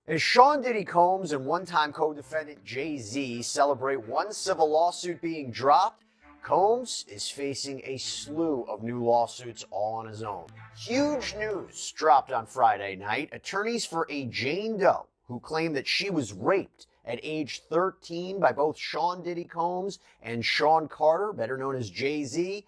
As Sean Diddy Combs and one-time co-defendant Jay-Z celebrate one civil lawsuit being dropped, Combs is facing a slew of new lawsuits all on his own. Huge news dropped on Friday night. Attorneys for a Jane Doe who claimed that she was raped at age 13 by both Sean Diddy Combs and Sean Carter, better known as Jay-Z,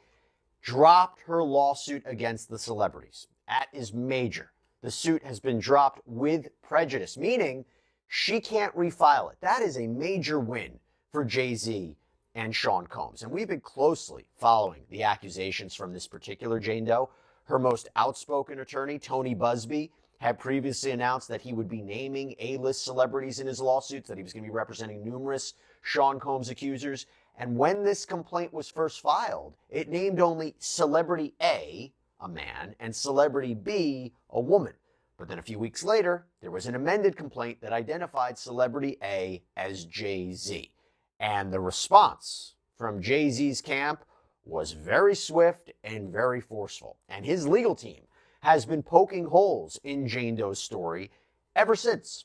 dropped her lawsuit against the celebrities. That is major. The suit has been dropped with prejudice, meaning she can't refile it. That is a major win for Jay-Z and Sean Combs. And we've been closely following the accusations from this particular Jane Doe. Her most outspoken attorney, Tony Buzbee, had previously announced that he would be naming A-list celebrities in his lawsuits, that he was going to be representing numerous Sean Combs accusers. And when this complaint was first filed, it named only Celebrity A, a man, and Celebrity B, a woman. But then a few weeks later, there was an amended complaint that identified Celebrity A as Jay-Z. And the response from Jay-Z's camp was very swift and very forceful. And his legal team has been poking holes in Jane Doe's story ever since.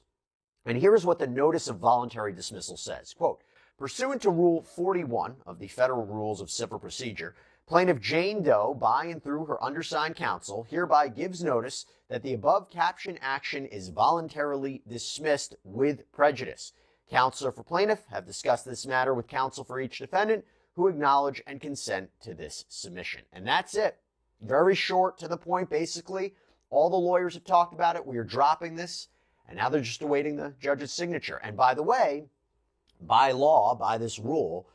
And here's what the notice of voluntary dismissal says. Quote, pursuant to Rule 41 of the Federal Rules of Civil Procedure, plaintiff Jane Doe, by and through her undersigned counsel, hereby gives notice that the above caption action is voluntarily dismissed with prejudice. Counsel for plaintiff have discussed this matter with counsel for each defendant who acknowledge and consent to this submission. And that's it. Very short, to the point, basically. All the lawyers have talked about it. We are dropping this, and now they're just awaiting the judge's signature. And by the way, by law, by this rule,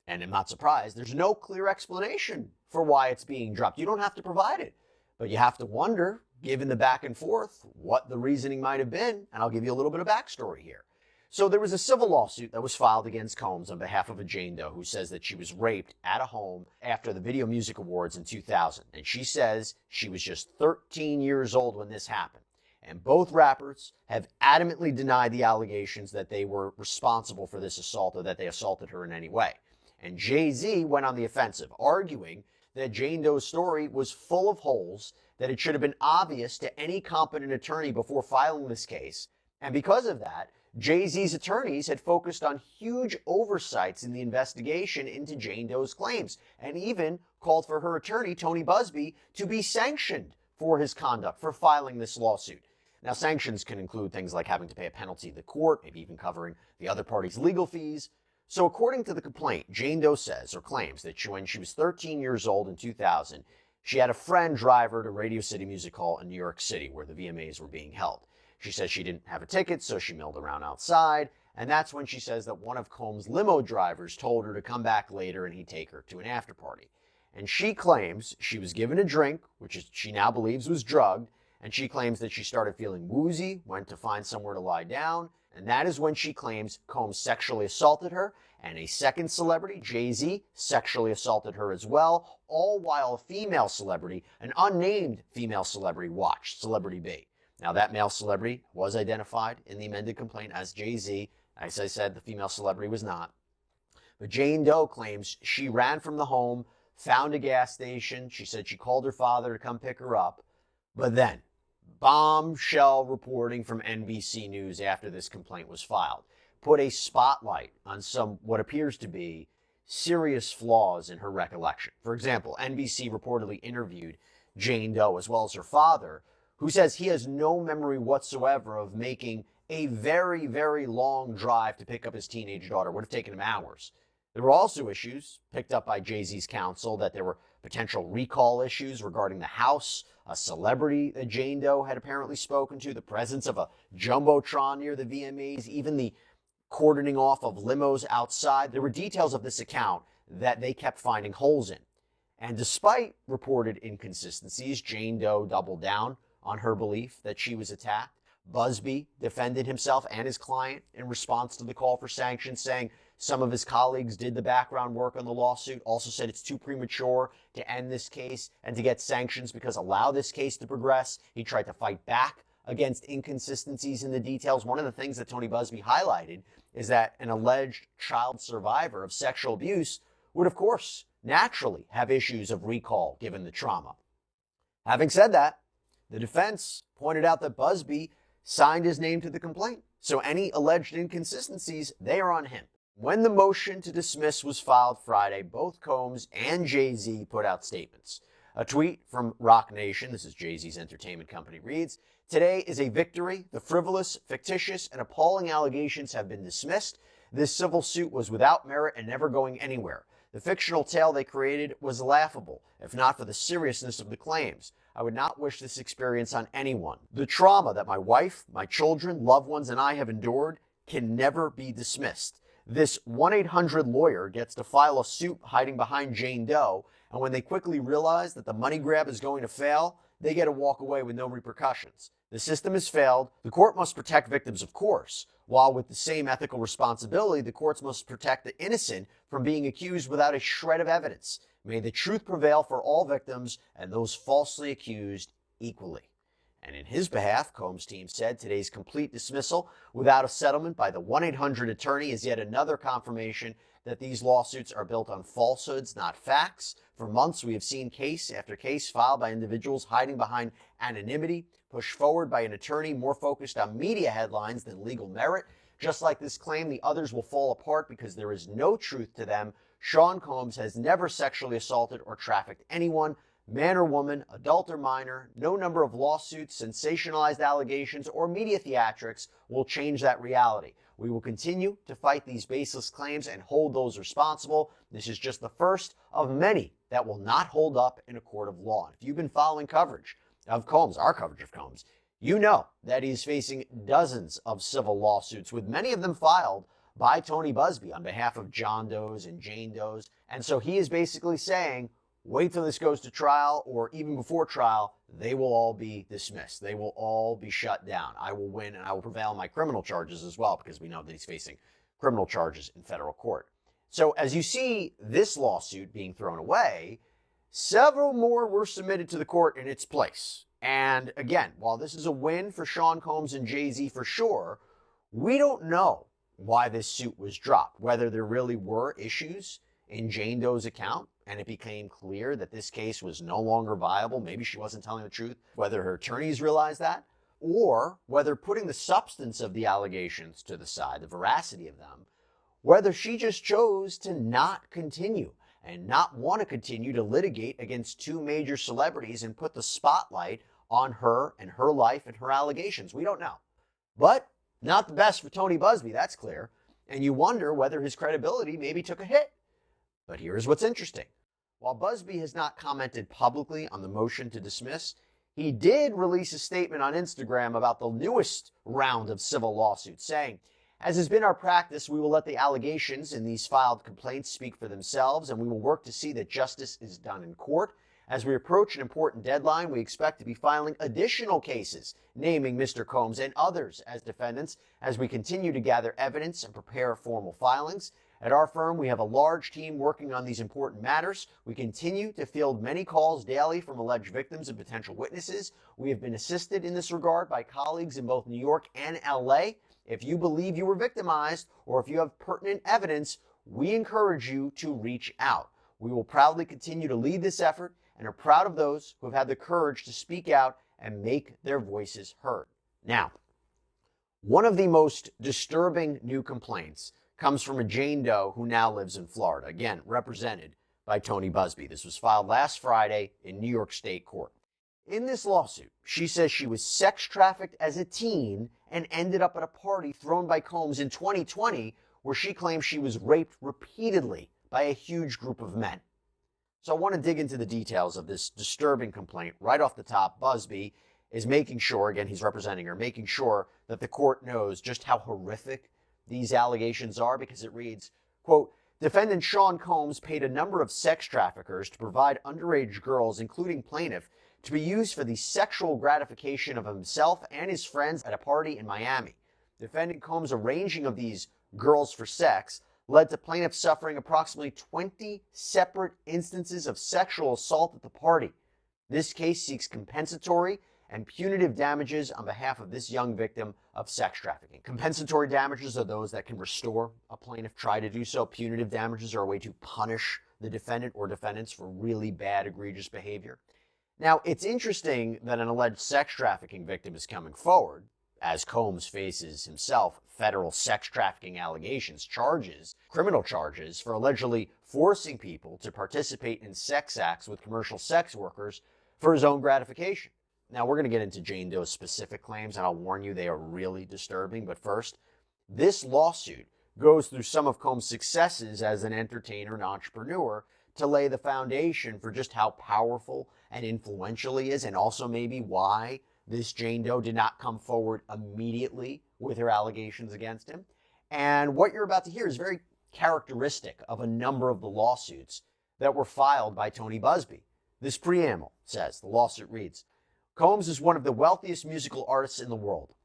and I'm not surprised, there's no clear explanation for why it's being dropped. You don't have to provide it, but you have to wonder, given the back and forth, what the reasoning might have been, and I'll give you a little bit of backstory here. So there was a civil lawsuit that was filed against Combs on behalf of a Jane Doe who says that she was raped at a home after the Video Music Awards in 2000, and she says she was just 13 years old when this happened. And both rappers have adamantly denied the allegations that they were responsible for this assault or that they assaulted her in any way. And Jay-Z went on the offensive, arguing that Jane Doe's story was full of holes, that it should have been obvious to any competent attorney before filing this case. And because of that, Jay-Z's attorneys had focused on huge oversights in the investigation into Jane Doe's claims, and even called for her attorney, Tony Buzbee, to be sanctioned for his conduct, for filing this lawsuit. Now, sanctions can include things like having to pay a penalty to the court, maybe even covering the other party's legal fees. So according to the complaint, Jane Doe says or claims that when she was 13 years old in 2000, she had a friend drive her to Radio City Music Hall in New York City where the VMAs were being held. She says she didn't have a ticket, so she milled around outside, and that's when she says that one of Combs' limo drivers told her to come back later and he'd take her to an after party. And she claims she was given a drink, which she now believes was drugged, and she claims that she started feeling woozy, went to find somewhere to lie down, and that is when she claims Combs sexually assaulted her, and a second celebrity, Jay-Z, sexually assaulted her as well, all while a female celebrity, an unnamed female celebrity, watched, Celebrity B. Now, that male celebrity was identified in the amended complaint as Jay-Z. As I said, the female celebrity was not. But Jane Doe claims she ran from the home, found a gas station. She said she called her father to come pick her up. But then, bombshell reporting from NBC News after this complaint was filed put a spotlight on some what appears to be serious flaws in her recollection. For example, NBC reportedly interviewed Jane Doe as well as her father, who says he has no memory whatsoever of making a very, very long drive to pick up his teenage daughter. It would have taken him hours. There were also issues picked up by Jay-Z's counsel that there were potential recall issues regarding the house, a celebrity that Jane Doe had apparently spoken to, the presence of a jumbotron near the VMAs, even the cordoning off of limos outside. There were details of this account that they kept finding holes in. And despite reported inconsistencies, Jane Doe doubled down on her belief that she was attacked. Buzbee defended himself and his client in response to the call for sanctions, saying some of his colleagues did the background work on the lawsuit, also said it's too premature to end this case and to get sanctions because allow this case to progress. He tried to fight back against inconsistencies in the details. One of the things that Tony Buzbee highlighted is that an alleged child survivor of sexual abuse would, of course, naturally have issues of recall given the trauma. Having said that, the defense pointed out that Buzbee signed his name to the complaint. So any alleged inconsistencies, they are on him. When the motion to dismiss was filed Friday, both Combs and Jay-Z put out statements. A tweet from Roc Nation, this is Jay-Z's entertainment company, reads, "Today is a victory. The frivolous, fictitious, and appalling allegations have been dismissed. This civil suit was without merit and never going anywhere. The fictional tale they created was laughable, if not for the seriousness of the claims. I would not wish this experience on anyone. The trauma that my wife, my children, loved ones, and I have endured can never be dismissed. This 1-800 lawyer gets to file a suit hiding behind Jane Doe, and when they quickly realize that the money grab is going to fail, they get to walk away with no repercussions. The system has failed. The court must protect victims, of course, while with the same ethical responsibility, the courts must protect the innocent from being accused without a shred of evidence. May the truth prevail for all victims and those falsely accused equally." And in his behalf, Combs' team said today's complete dismissal without a settlement by the 1-800 attorney is yet another confirmation that these lawsuits are built on falsehoods, not facts. For months, we have seen case after case filed by individuals hiding behind anonymity, pushed forward by an attorney more focused on media headlines than legal merit. Just like this claim, the others will fall apart because there is no truth to them. Sean Combs has never sexually assaulted or trafficked anyone, man or woman, adult or minor. No number of lawsuits, sensationalized allegations, or media theatrics will change that reality. We will continue to fight these baseless claims and hold those responsible. This is just the first of many that will not hold up in a court of law. If you've been following coverage of Combs, our coverage of Combs, you know that he's facing dozens of civil lawsuits, with many of them filed by Tony Buzbee on behalf of John Doe's and Jane Doe's. And so he is basically saying, wait till this goes to trial, or even before trial, they will all be dismissed. They will all be shut down. I will win, and I will prevail on my criminal charges as well, because we know that he's facing criminal charges in federal court. So as you see this lawsuit being thrown away, several more were submitted to the court in its place. And again, while this is a win for Sean Combs and Jay-Z for sure, we don't know why this suit was dropped, whether there really were issues in Jane Doe's account and it became clear that this case was no longer viable. Maybe she wasn't telling the truth, whether her attorneys realized that, or whether putting the substance of the allegations to the side, the veracity of them, whether she just chose to not continue and not want to continue to litigate against two major celebrities and put the spotlight on her and her life and her allegations. We don't know. But not the best for Tony Buzbee, that's clear. And you wonder whether his credibility maybe took a hit. But here's what's interesting. While Buzbee has not commented publicly on the motion to dismiss, he did release a statement on Instagram about the newest round of civil lawsuits, saying, "As has been our practice, we will let the allegations in these filed complaints speak for themselves, and we will work to see that justice is done in court. As we approach an important deadline, we expect to be filing additional cases, naming Mr. Combs and others as defendants as we continue to gather evidence and prepare formal filings. At our firm, we have a large team working on these important matters. We continue to field many calls daily from alleged victims and potential witnesses. We have been assisted in this regard by colleagues in both New York and LA. If you believe you were victimized or if you have pertinent evidence, we encourage you to reach out. We will proudly continue to lead this effort and are proud of those who have had the courage to speak out and make their voices heard." Now, one of the most disturbing new complaints comes from a Jane Doe who now lives in Florida, again, represented by Tony Buzbee. This was filed last Friday in New York State Court. In this lawsuit, she says she was sex trafficked as a teen and ended up at a party thrown by Combs in 2020 where she claims she was raped repeatedly by a huge group of men. So I want to dig into the details of this disturbing complaint right off the top. Buzbee is making sure, again, he's representing her, making sure that the court knows just how horrific these allegations are, because it reads, quote, "Defendant Sean Combs paid a number of sex traffickers to provide underage girls, including plaintiff, to be used for the sexual gratification of himself and his friends at a party in Miami. Defendant Combs' arranging of these girls for sex led to plaintiff suffering approximately 20 separate instances of sexual assault at the party. This case seeks compensatory and punitive damages on behalf of this young victim of sex trafficking." Compensatory damages are those that can restore a plaintiff, try to do so. Punitive damages are a way to punish the defendant or defendants for really bad, egregious behavior. Now, it's interesting that an alleged sex trafficking victim is coming forward, as Combs faces himself federal sex trafficking allegations, criminal charges for allegedly forcing people to participate in sex acts with commercial sex workers for his own gratification. Now, we're going to get into Jane Doe's specific claims, and I'll warn you, they are really disturbing. But first, this lawsuit goes through some of Combs' successes as an entertainer and entrepreneur to lay the foundation for just how powerful and influential he is, and also maybe why this Jane Doe did not come forward immediately with her allegations against him. And what you're about to hear is very characteristic of a number of the lawsuits that were filed by Tony Busby. This preamble says, the lawsuit reads, Combs is one of the wealthiest musical artists in the world.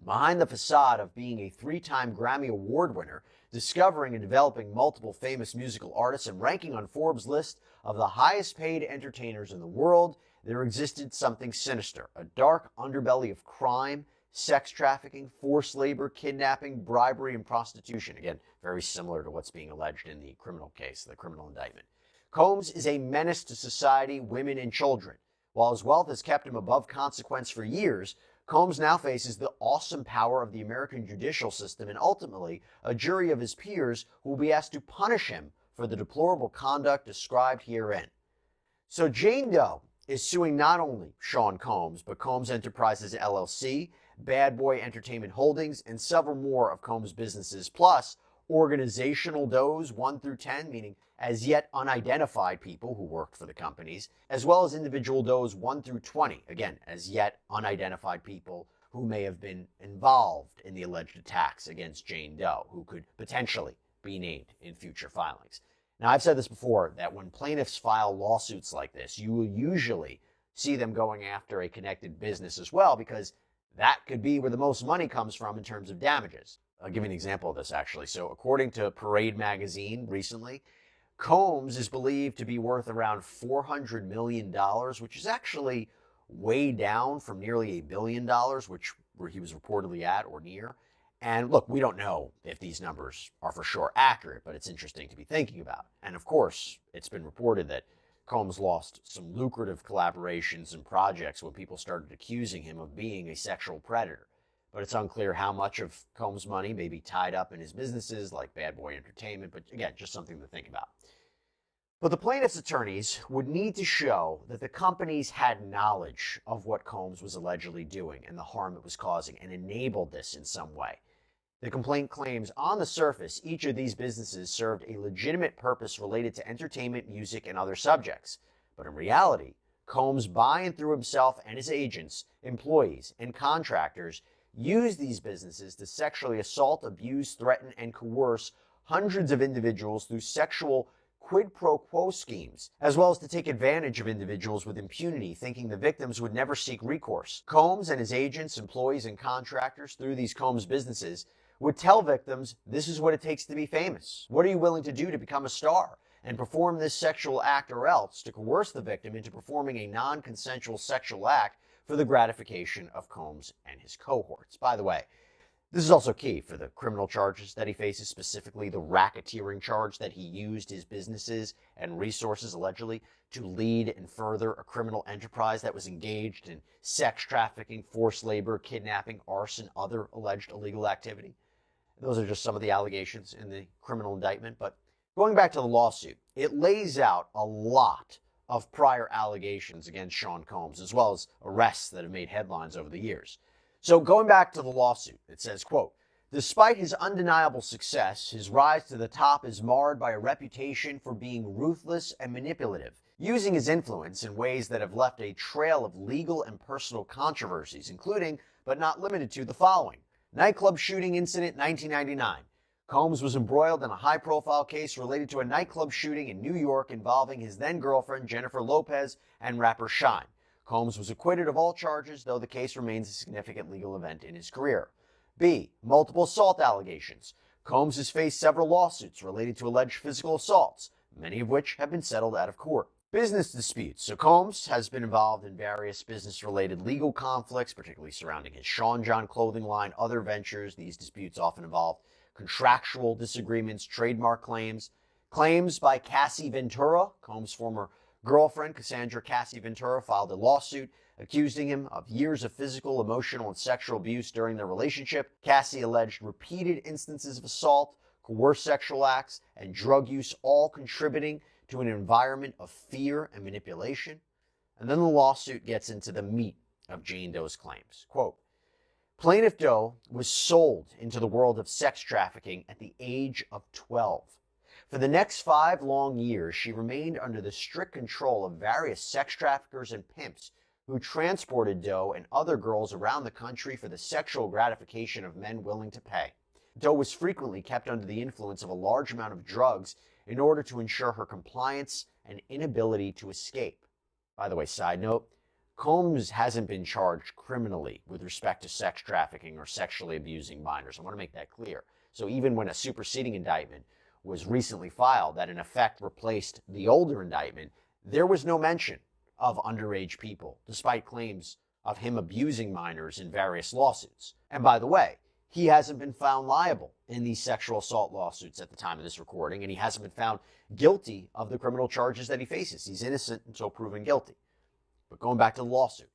Behind the facade of being a 3-time Grammy Award winner, discovering and developing multiple famous musical artists, and ranking on Forbes' list of the highest paid entertainers in the world, there existed something sinister, a dark underbelly of crime, sex trafficking, forced labor, kidnapping, bribery, and prostitution. Again, very similar to what's being alleged in the criminal case, the criminal indictment. Combs is a menace to society, women, and children. While his wealth has kept him above consequence for years, Combs now faces the awesome power of the American judicial system and ultimately a jury of his peers who will be asked to punish him for the deplorable conduct described herein. So Jane Doe is suing not only Sean Combs, but Combs Enterprises LLC, Bad Boy Entertainment Holdings, and several more of Combs' businesses, plus organizational does 1 through 10, meaning as yet unidentified people who worked for the companies, as well as individual does 1 through 20, again, as yet unidentified people who may have been involved in the alleged attacks against Jane Doe, who could potentially be named in future filings. Now, I've said this before, that when plaintiffs file lawsuits like this, you will usually see them going after a connected business as well, because that could be where the most money comes from in terms of damages. I'll give you an example of this, actually. So according to Parade magazine recently, Combs is believed to be worth around $400 million, which is actually way down from nearly $1 billion, where he was reportedly at or near. And look, we don't know if these numbers are for sure accurate, but it's interesting to be thinking about. And of course, it's been reported that Combs lost some lucrative collaborations and projects when people started accusing him of being a sexual predator. But it's unclear how much of Combs' money may be tied up in his businesses like Bad Boy Entertainment, but again, just something to think about. But the plaintiff's attorneys would need to show that the companies had knowledge of what Combs was allegedly doing and the harm it was causing and enabled this in some way. The complaint claims on the surface, each of these businesses served a legitimate purpose related to entertainment, music, and other subjects. But in reality, Combs, by and through himself and his agents, employees, and contractors, used these businesses to sexually assault, abuse, threaten, and coerce hundreds of individuals through sexual quid pro quo schemes, as well as to take advantage of individuals with impunity, thinking the victims would never seek recourse. Combs and his agents, employees, and contractors through these Combs businesses would tell victims, this is what it takes to be famous. What are you willing to do to become a star? And perform this sexual act, or else to coerce the victim into performing a non-consensual sexual act for the gratification of Combs and his cohorts. By the way, this is also key for the criminal charges that he faces, specifically the racketeering charge that he used his businesses and resources allegedly to lead and further a criminal enterprise that was engaged in sex trafficking, forced labor, kidnapping, arson, other alleged illegal activity. Those are just some of the allegations in the criminal indictment. But going back to the lawsuit, it lays out a lot of prior allegations against Sean Combs, as well as arrests that have made headlines over the years. So going back to the lawsuit, it says, quote, despite his undeniable success, his rise to the top is marred by a reputation for being ruthless and manipulative, using his influence in ways that have left a trail of legal and personal controversies, including, but not limited to, the following. Nightclub shooting incident 1999. Combs was embroiled in a high-profile case related to a nightclub shooting in New York involving his then-girlfriend Jennifer Lopez and rapper Shine. Combs was acquitted of all charges, though the case remains a significant legal event in his career. B. Multiple assault allegations. Combs has faced several lawsuits related to alleged physical assaults, many of which have been settled out of court. Business disputes. So Combs has been involved in various business-related legal conflicts, particularly surrounding his Sean John clothing line, other ventures. These disputes often involve contractual disagreements, trademark claims. Claims by Cassie Ventura, Combs' former Girlfriend Cassandra Cassie Ventura filed a lawsuit accusing him of years of physical, emotional, and sexual abuse during their relationship. Cassie alleged repeated instances of assault, coerced sexual acts, and drug use, all contributing to an environment of fear and manipulation. And then the lawsuit gets into the meat of Jane Doe's claims. Quote, plaintiff Doe was sold into the world of sex trafficking at the age of 12. For the next 5 long years, she remained under the strict control of various sex traffickers and pimps who transported Doe and other girls around the country for the sexual gratification of men willing to pay. Doe was frequently kept under the influence of a large amount of drugs in order to ensure her compliance and inability to escape. By the way, side note, Combs hasn't been charged criminally with respect to sex trafficking or sexually abusing minors. I want to make that clear. So even when a superseding indictment was recently filed that in effect replaced the older indictment, there was no mention of underage people, despite claims of him abusing minors in various lawsuits. And by the way, he hasn't been found liable in these sexual assault lawsuits at the time of this recording, and he hasn't been found guilty of the criminal charges that he faces. He's innocent until proven guilty. But going back to the lawsuit,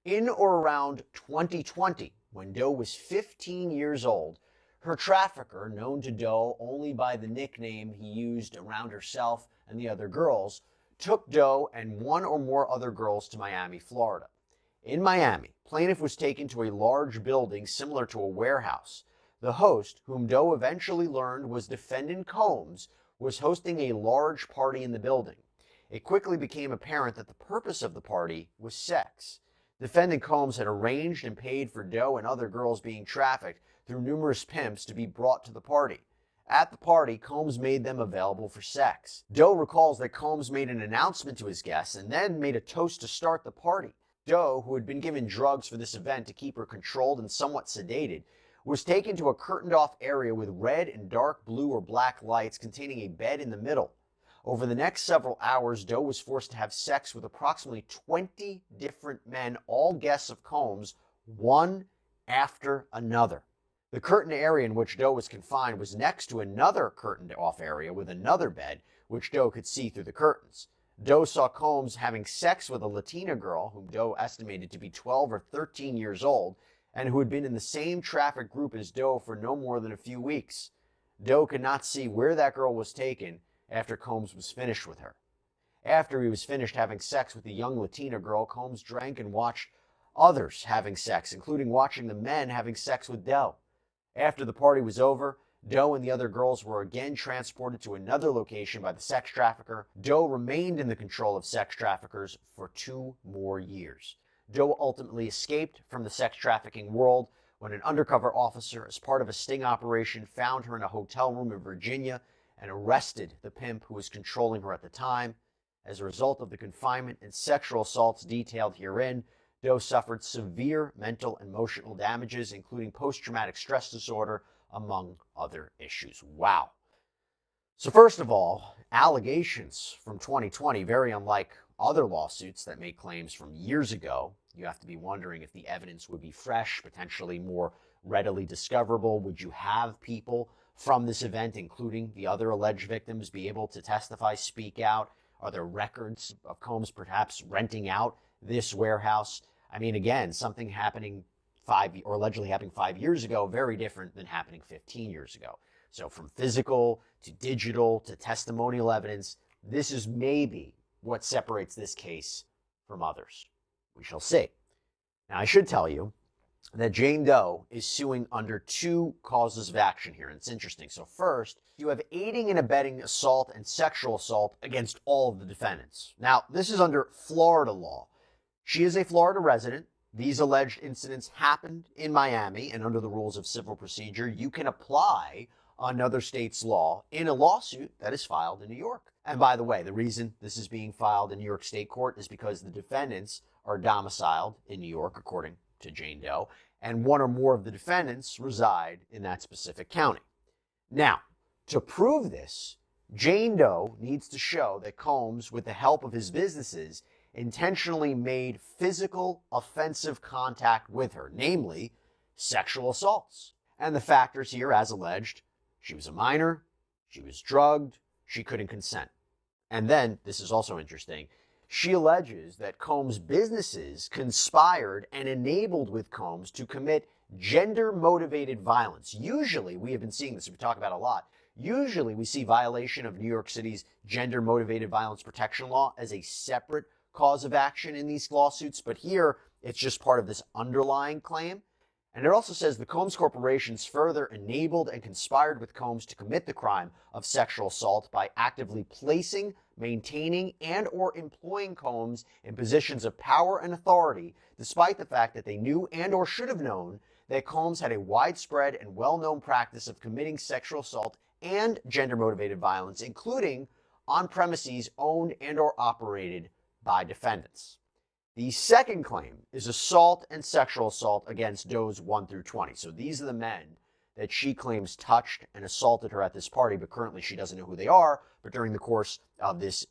in or around 2020, when Doe was 15 years old, her trafficker, known to Doe only by the nickname he used around herself and the other girls, took Doe and 1 or more other girls to Miami, Florida. In Miami, plaintiff was taken to a large building similar to a warehouse. The host, whom Doe eventually learned was defendant Combs, was hosting a large party in the building. It quickly became apparent that the purpose of the party was sex. Defendant Combs had arranged and paid for Doe and other girls being trafficked through numerous pimps to be brought to the party. At the party, Combs made them available for sex. Doe recalls that Combs made an announcement to his guests and then made a toast to start the party. Doe, who had been given drugs for this event to keep her controlled and somewhat sedated, was taken to a curtained-off area with red and dark blue or black lights containing a bed in the middle. Over the next several hours, Doe was forced to have sex with approximately 20 different men, all guests of Combs, one after another. The curtained area in which Doe was confined was next to another curtained-off area with another bed, which Doe could see through the curtains. Doe saw Combs having sex with a Latina girl, whom Doe estimated to be 12 or 13 years old, and who had been in the same traffic group as Doe for no more than a few weeks. Doe could not see where that girl was taken after Combs was finished with her. After he was finished having sex with the young Latina girl, Combs drank and watched others having sex, including watching the men having sex with Doe. After the party was over, Doe and the other girls were again transported to another location by the sex trafficker. Doe remained in the control of sex traffickers for 2 more years. Doe ultimately escaped from the sex trafficking world when an undercover officer, as part of a sting operation, found her in a hotel room in Virginia and arrested the pimp who was controlling her at the time. As a result of the confinement and sexual assaults detailed herein, Doe suffered severe mental and emotional damages, including post-traumatic stress disorder, among other issues. Wow. So first of all, allegations from 2020, very unlike other lawsuits that made claims from years ago. You have to be wondering if the evidence would be fresh, potentially more readily discoverable. Would you have people from this event, including the other alleged victims, be able to testify, speak out? Are there records of Combs perhaps renting out this warehouse? I mean, again, something happening allegedly happening 5 years ago, very different than happening 15 years ago. So from physical to digital to testimonial evidence, this is maybe what separates this case from others. We shall see. Now, I should tell you that Jane Doe is suing under 2 causes of action here, and it's interesting. So first, you have aiding and abetting assault and sexual assault against all of the defendants. Now, this is under Florida law. She is a Florida resident. These alleged incidents happened in Miami, and under the rules of civil procedure, you can apply another state's law in a lawsuit that is filed in New York. And by the way, the reason this is being filed in New York State Court is because the defendants are domiciled in New York, according to Jane Doe, and 1 or more of the defendants reside in that specific county. Now, to prove this, Jane Doe needs to show that Combs, with the help of his businesses, intentionally made physical offensive contact with her, namely sexual assaults. And the factors here, as alleged, she was a minor, she was drugged, she couldn't consent. And then, this is also interesting, She alleges that Combs' businesses conspired and enabled with Combs to commit gender-motivated violence. Usually, we have been seeing this, we talk about it a lot. Usually, we see violation of New York City's gender-motivated violence protection law as a separate cause of action in these lawsuits, but here, it's just part of this underlying claim. And it also says the Combs Corporations further enabled and conspired with Combs to commit the crime of sexual assault by actively placing, maintaining, and or employing Combs in positions of power and authority, despite the fact that they knew and or should have known that Combs had a widespread and well-known practice of committing sexual assault and gender-motivated violence, including on premises owned and or operated by defendants. The second claim is assault and sexual assault against does 1 through 20. So these are the men that she claims touched and assaulted her at this party, but currently she doesn't know who they are. But during the course of this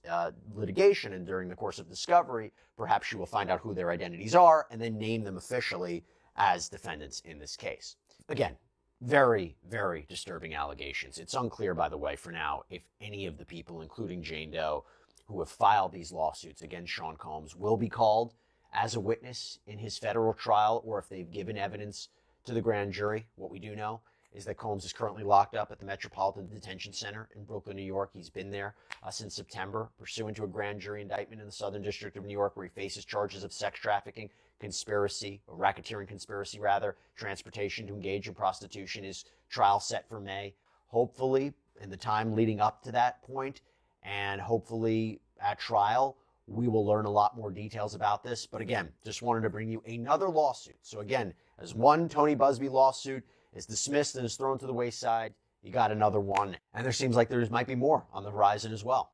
litigation and during the course of discovery, perhaps she will find out who their identities are and then name them officially as defendants in this case. Again, very, very disturbing allegations. It's unclear, by the way, for now, if any of the people, including Jane Doe, who have filed these lawsuits against Sean Combs will be called as a witness in his federal trial, or if they've given evidence to the grand jury. What we do know is that Combs is currently locked up at the Metropolitan Detention Center in Brooklyn, New York. He's been there since September, pursuant to a grand jury indictment in the Southern District of New York, where he faces charges of sex trafficking, conspiracy, or racketeering conspiracy rather, transportation to engage in prostitution. His trial set for May. Hopefully, in the time leading up to that point, and hopefully at trial, we will learn a lot more details about this. But again, just wanted to bring you another lawsuit. So again, as one Tony Busby lawsuit is dismissed and is thrown to the wayside, you got another one. And there seems like there might be more on the horizon as well.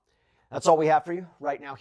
That's all we have for you right now.